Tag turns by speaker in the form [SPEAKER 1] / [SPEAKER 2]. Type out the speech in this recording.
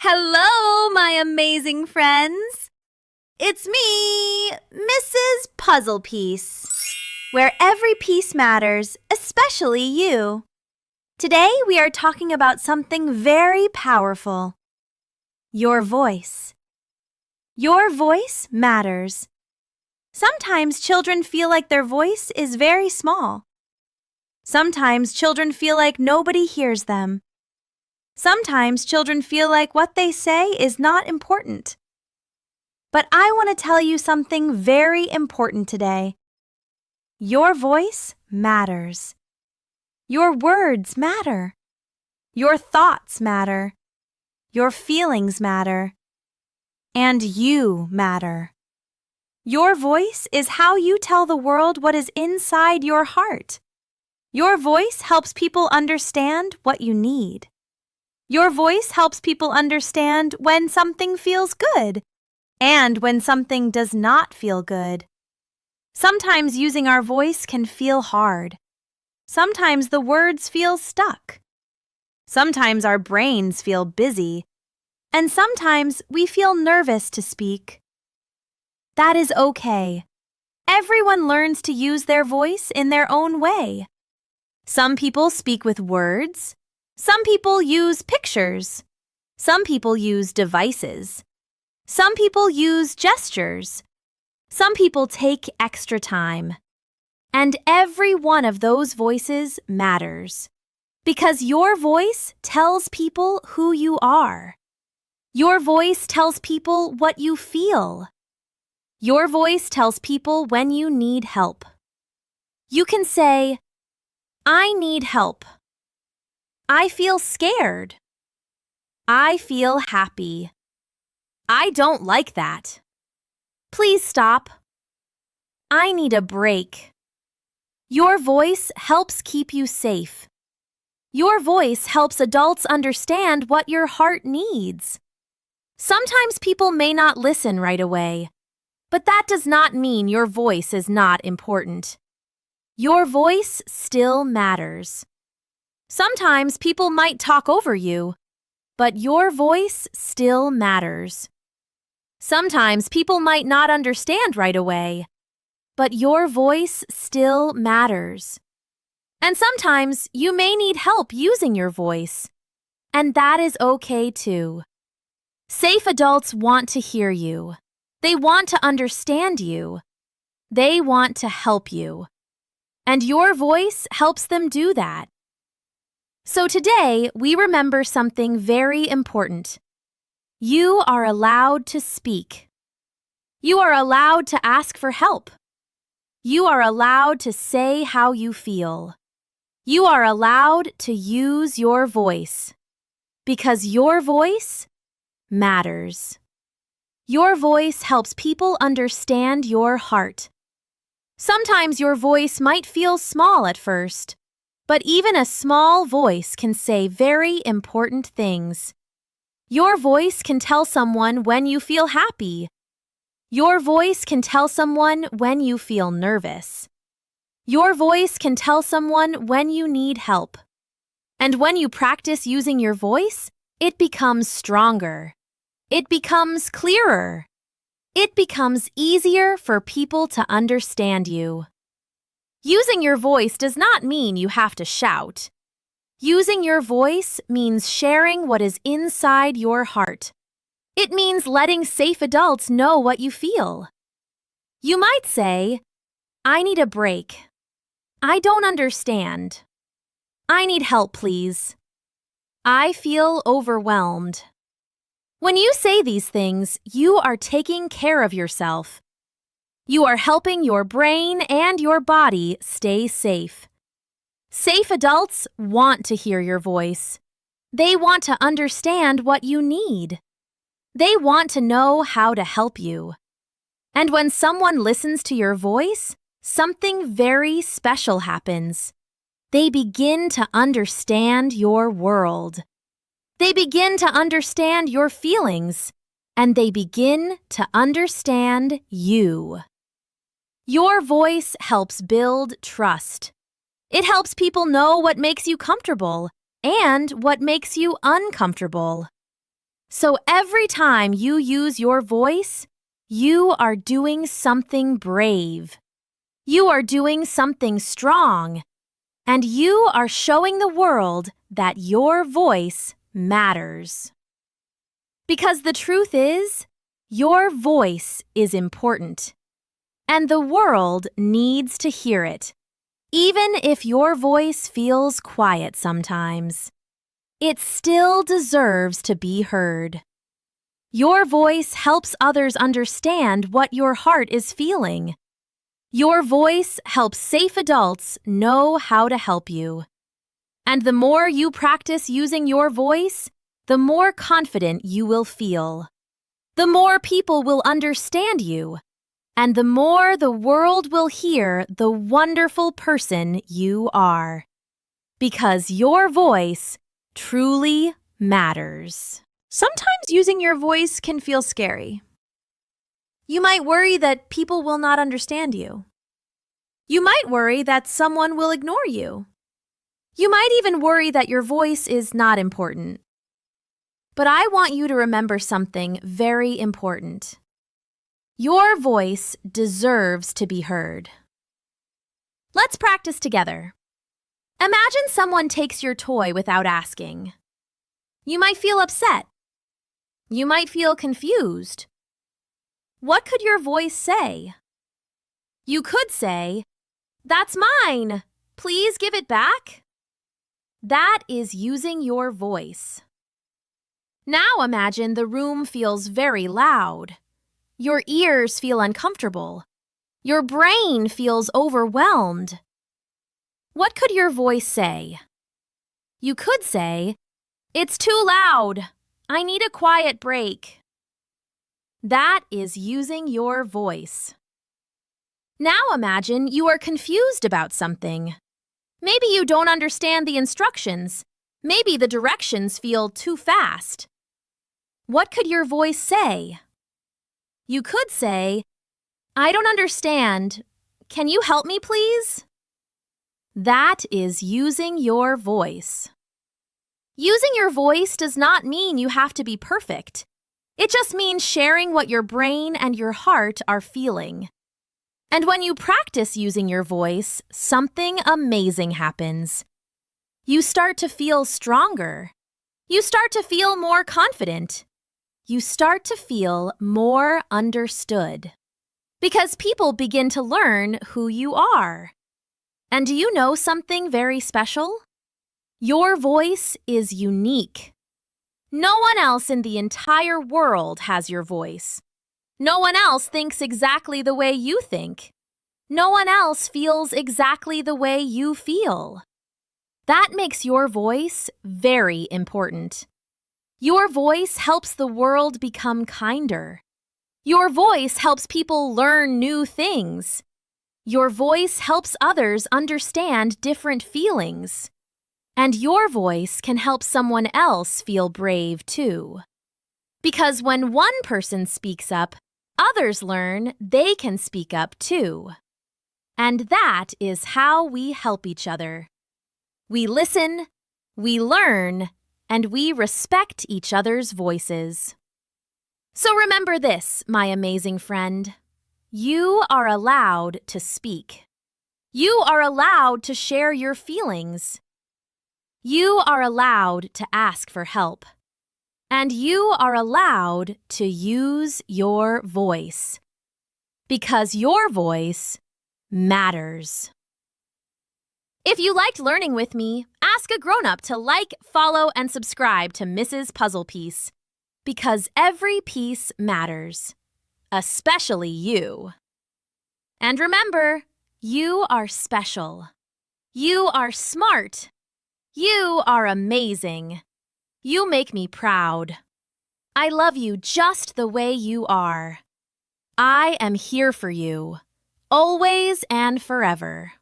[SPEAKER 1] Hello, my amazing friends. It's me, Mrs. Puzzle Piece, where every piece matters, especially you. Today we are talking about something very powerful. Your voice. Your voice matters. Sometimes children feel like their voice is very small. Sometimes children feel like nobody hears them. Sometimes children feel like what they say is not important. But I want to tell you something very important today. Your voice matters. Your words matter. Your thoughts matter. Your feelings matter. And you matter. Your voice is how you tell the world what is inside your heart. Your voice helps people understand what you need. Your voice helps people understand when something feels good and when something does not feel good. Sometimes using our voice can feel hard. Sometimes the words feel stuck. Sometimes our brains feel busy. And sometimes we feel nervous to speak. That is okay. Everyone learns to use their voice in their own way. Some people speak with words. Some people use pictures. Some people use devices. Some people use gestures. Some people take extra time. And every one of those voices matters. Because your voice tells people who you are. Your voice tells people what you feel. Your voice tells people when you need help. You can say, "I need help. I feel scared. I feel happy. I don't like that. Please stop. I need a break." Your voice helps keep you safe. Your voice helps adults understand what your heart needs. Sometimes people may not listen right away, but that does not mean your voice is not important. Your voice still matters. Sometimes people might talk over you, but your voice still matters. Sometimes people might not understand right away, but your voice still matters. And sometimes you may need help using your voice, and that is okay too. Safe adults want to hear you. They want to understand you. They want to help you. And your voice helps them do that. So today, we remember something very important. You are allowed to speak. You are allowed to ask for help. You are allowed to say how you feel. You are allowed to use your voice. Because your voice matters. Your voice helps people understand your heart. Sometimes your voice might feel small at first. But even a small voice can say very important things. Your voice can tell someone when you feel happy. Your voice can tell someone when you feel nervous. Your voice can tell someone when you need help. And when you practice using your voice, it becomes stronger. It becomes clearer. It becomes easier for people to understand you. Using your voice does not mean you have to shout. Using your voice means sharing what is inside your heart. It means letting safe adults know what you feel. You might say, "I need a break. I don't understand. I need help, please. I feel overwhelmed." When you say these things, you are taking care of yourself. You are helping your brain and your body stay safe. Safe adults want to hear your voice. They want to understand what you need. They want to know how to help you. And when someone listens to your voice, something very special happens. They begin to understand your world. They begin to understand your feelings, and they begin to understand you. Your voice helps build trust. It helps people know what makes you comfortable and what makes you uncomfortable. So every time you use your voice, you are doing something brave. You are doing something strong. And you are showing the world that your voice matters. Because the truth is, your voice is important. And the world needs to hear it. Even if your voice feels quiet sometimes, it still deserves to be heard. Your voice helps others understand what your heart is feeling. Your voice helps safe adults know how to help you. And the more you practice using your voice, the more confident you will feel. The more people will understand you. And the more the world will hear the wonderful person you are. Because your voice truly matters. Sometimes using your voice can feel scary. You might worry that people will not understand you. You might worry that someone will ignore you. You might even worry that your voice is not important. But I want you to remember something very important. Your voice deserves to be heard. Let's practice together. Imagine someone takes your toy without asking. You might feel upset. You might feel confused. What could your voice say? You could say, "That's mine. Please give it back." That is using your voice. Now imagine the room feels very loud. Your ears feel uncomfortable. Your brain feels overwhelmed. What could your voice say? You could say, "It's too loud. I need a quiet break." That is using your voice. Now imagine you are confused about something. Maybe you don't understand the instructions. Maybe the directions feel too fast. What could your voice say? You could say, "I don't understand. Can you help me, please?" That is using your voice. Using your voice does not mean you have to be perfect. It just means sharing what your brain and your heart are feeling. And when you practice using your voice, something amazing happens. You start to feel stronger. You start to feel more confident. You start to feel more understood. Because people begin to learn who you are. And do you know something very special? Your voice is unique. No one else in the entire world has your voice. No one else thinks exactly the way you think. No one else feels exactly the way you feel. That makes your voice very important. Your voice helps the world become kinder. Your voice helps people learn new things. Your voice helps others understand different feelings. And your voice can help someone else feel brave too. Because when one person speaks up, others learn they can speak up too. And that is how we help each other. We listen, we learn, and we respect each other's voices. So remember this, my amazing friend. You are allowed to speak. You are allowed to share your feelings. You are allowed to ask for help. And you are allowed to use your voice. Because your voice matters. If you liked learning with me, ask a grown-up to like, follow, and subscribe to Mrs. Puzzle Piece. Because every piece matters. Especially you. And remember, you are special. You are smart. You are amazing. You make me proud. I love you just the way you are. I am here for you, always and forever.